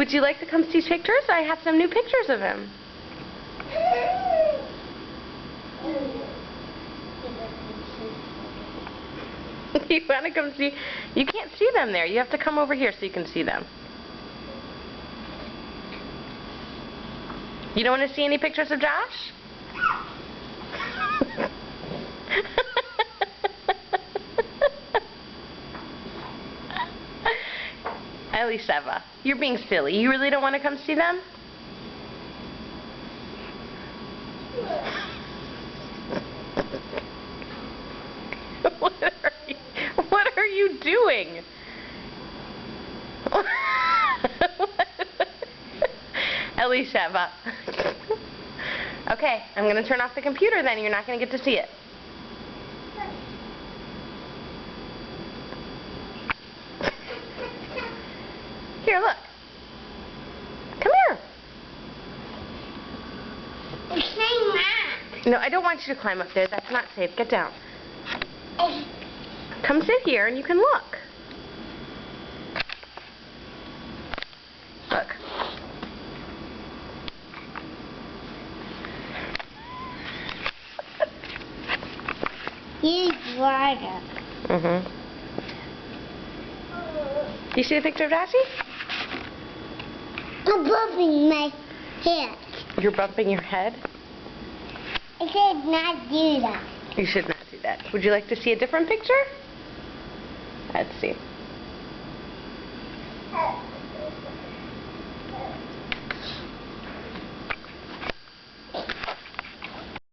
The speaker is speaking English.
Would you like to come see pictures? I have some new pictures of him. You want to come see? You can't see them there. You have to come over here so you can see them. You don't want to see any pictures of Josh? Eliseva, you're being silly. You really don't want to come see them? What are you doing? Eliseva. Okay, I'm going to turn off the computer then. You're not going to get to see it. Here, look. Come here. No, I don't want you to climb up there. That's not safe. Get down. Come sit here and you can look. Look. He's water. Do you see the picture of Dashi? I'm bumping my head. You're bumping your head? I said not do that. You should not do that. Would you like to see a different picture? Let's see.